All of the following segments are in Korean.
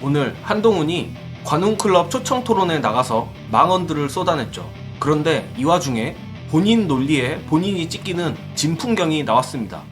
오늘 한동훈이 관훈클럽 초청 토론에 나가서 망언들을 쏟아냈죠. 그런데 이 와중에 본인 논리에 본인이 찢기는 진풍경이 나왔습니다.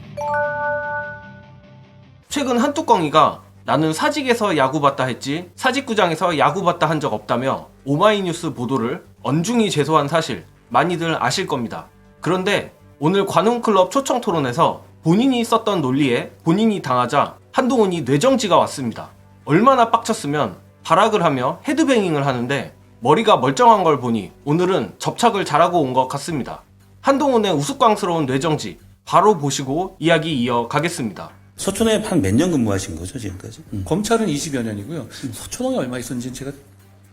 최근 한뚜껑이가 나는 사직에서 야구 봤다 했지 사직구장에서 야구 봤다 한 적 없다며 오마이뉴스 보도를 엄중히 제소한 사실 많이들 아실 겁니다. 그런데 오늘 관훈클럽 초청 토론에서 본인이 썼던 논리에 본인이 당하자 한동훈이 뇌정지가 왔습니다. 얼마나 빡쳤으면 발악을 하며 헤드뱅잉을 하는데 머리가 멀쩡한 걸 보니 오늘은 접착을 잘하고 온 것 같습니다. 한동훈의 우스꽝스러운 뇌정지 바로 보시고 이야기 이어가겠습니다. 서초동에 한 몇 년 근무하신 거죠, 지금까지? 검찰은 20여 년이고요. 서초동에 얼마 있었는지 제가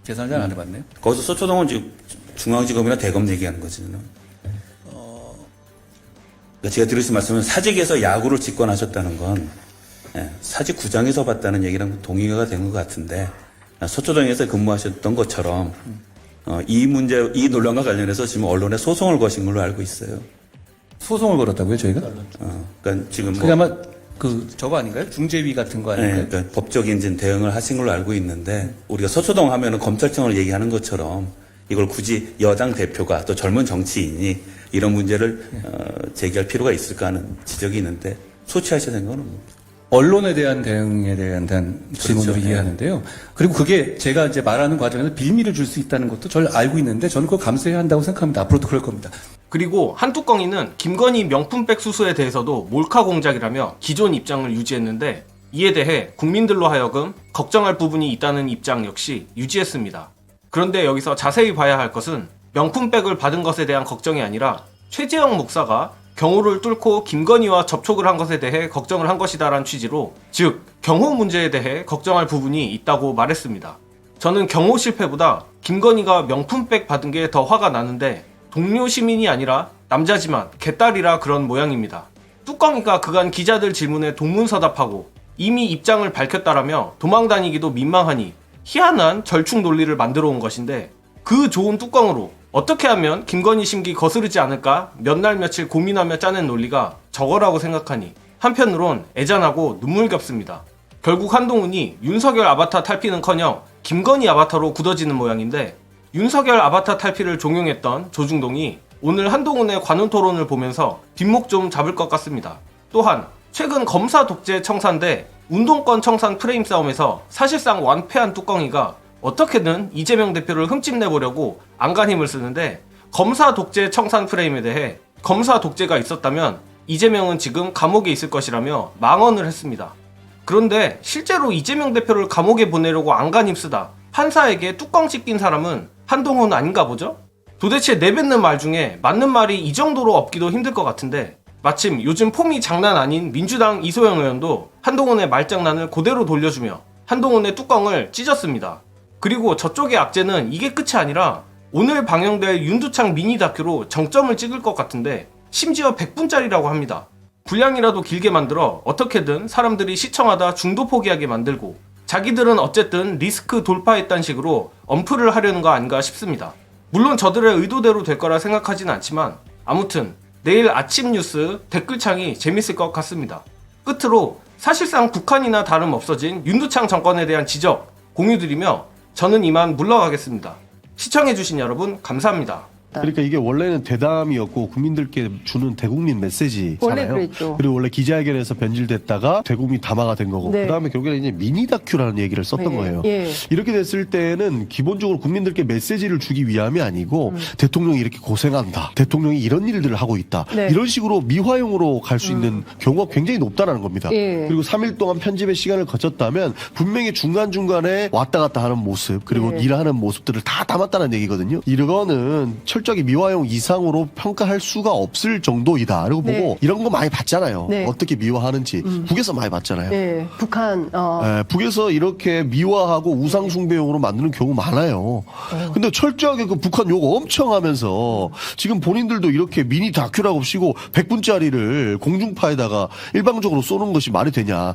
계산을 잘 안 해봤네요. 거기서 서초동은 지금 중앙지검이나 대검 얘기하는 거지. 그러니까 제가 드릴 수 말씀은 사직에서 야구를 직관하셨다는 건 사직구장에서 봤다는 얘기랑 동의가 되는 것 같은데 서초동에서 근무하셨던 것처럼 이 문제, 이 논란과 관련해서 지금 언론에 소송을 거신 걸로 알고 있어요. 소송을 걸었다고요, 저희가? 그러니까 지금 그게 아마 저거 아닌가요? 중재위 같은 거 아닌가요? 네, 그러니까 법적인 이제 대응을 하신 걸로 알고 있는데 우리가 서초동 하면은 검찰청을 얘기하는 것처럼 이걸 굳이 여당 대표가 또 젊은 정치인이 이런 문제를 제기할 필요가 있을까 하는 지적이 있는데 소취하셔야 되는 건 뭐. 언론에 대한 대응에 대한 질문으로 그렇죠. 이해하는데요. 그리고 그게 제가 이제 말하는 과정에서 빌미를 줄 수 있다는 것도 저를 알고 있는데 저는 그걸 감수해야 한다고 생각합니다. 앞으로도 그럴 겁니다. 그리고 한뚜껑이는 김건희 명품백 수수에 대해서도 몰카 공작이라며 기존 입장을 유지했는데 이에 대해 국민들로 하여금 걱정할 부분이 있다는 입장 역시 유지했습니다. 그런데 여기서 자세히 봐야 할 것은 명품백을 받은 것에 대한 걱정이 아니라 최재형 목사가 경호를 뚫고 김건희와 접촉을 한 것에 대해 걱정을 한 것이다라는 취지로 즉 경호 문제에 대해 걱정할 부분이 있다고 말했습니다. 저는 경호 실패보다 김건희가 명품백 받은 게 더 화가 나는데 동료 시민이 아니라 남자지만 개딸이라 그런 모양입니다. 뚜껑이가 그간 기자들 질문에 동문서답하고 이미 입장을 밝혔다라며 도망다니기도 민망하니 희한한 절충 논리를 만들어 온 것인데 그 좋은 뚜껑으로 어떻게 하면 김건희 심기 거스르지 않을까 몇 날 며칠 고민하며 짜낸 논리가 저거라고 생각하니 한편으론 애잔하고 눈물겹습니다. 결국 한동훈이 윤석열 아바타 탈피는커녕 김건희 아바타로 굳어지는 모양인데 윤석열 아바타 탈피를 종용했던 조중동이 오늘 한동훈의 관훈 토론을 보면서 뒷목 좀 잡을 것 같습니다. 또한 최근 검사 독재 청산대 운동권 청산 프레임 싸움에서 사실상 완패한 뚜껑이가 어떻게든 이재명 대표를 흠집내보려고 안간 힘을 쓰는데 검사 독재 청산 프레임에 대해 검사 독재가 있었다면 이재명은 지금 감옥에 있을 것이라며 망언을 했습니다. 그런데 실제로 이재명 대표를 감옥에 보내려고 안간 힘쓰다 판사에게 뚜껑 찢긴 사람은 한동훈 아닌가 보죠? 도대체 내뱉는 말 중에 맞는 말이 이 정도로 없기도 힘들 것 같은데 마침 요즘 폼이 장난 아닌 민주당 이소영 의원도 한동훈의 말장난을 그대로 돌려주며 한동훈의 뚜껑을 찢었습니다. 그리고 저쪽의 악재는 이게 끝이 아니라 오늘 방영될 윤두창 미니 다큐로 정점을 찍을 것 같은데 심지어 100분짜리라고 합니다. 분량이라도 길게 만들어 어떻게든 사람들이 시청하다 중도 포기하게 만들고 자기들은 어쨌든 리스크 돌파했다는 식으로 엄프를 하려는 거 아닌가 싶습니다. 물론 저들의 의도대로 될 거라 생각하진 않지만 아무튼 내일 아침 뉴스 댓글창이 재밌을 것 같습니다. 끝으로 사실상 북한이나 다름없어진 윤두창 정권에 대한 지적 공유드리며 저는 이만 물러가겠습니다. 시청해주신 여러분 감사합니다. 그러니까 이게 원래는 대담이었고 국민들께 주는 대국민 메시지잖아요. 원래 그랬죠. 그리고 원래 기자회견에서 변질됐다가 대국민 담화가 된 거고 네. 그다음에 결국에는 이제 미니 다큐라는 얘기를 썼던 네. 거예요. 예. 이렇게 됐을 때는 기본적으로 국민들께 메시지를 주기 위함이 아니고 대통령이 이렇게 고생한다. 대통령이 이런 일들을 하고 있다. 네. 이런 식으로 미화용으로 갈 수 있는 경우가 굉장히 높다는 겁니다. 예. 그리고 3일 동안 편집의 시간을 거쳤다면 분명히 중간중간에 왔다 갔다 하는 모습 그리고 예. 일하는 모습들을 다 담았다는 얘기거든요. 이거는 철저하게 미화용 이상으로 평가할 수가 없을 정도이다. 그리고 네. 보고 이런 거 많이 봤잖아요. 네. 어떻게 미화하는지 북에서 많이 봤잖아요. 예. 북한 북에서 이렇게 미화하고 우상숭배용으로 만드는 경우 많아요. 근데 철저하게 그 북한 욕 엄청 하면서 지금 본인들도 이렇게 미니 다큐라고 치고 100분짜리를 공중파에다가 일방적으로 쏘는 것이 말이 되냐.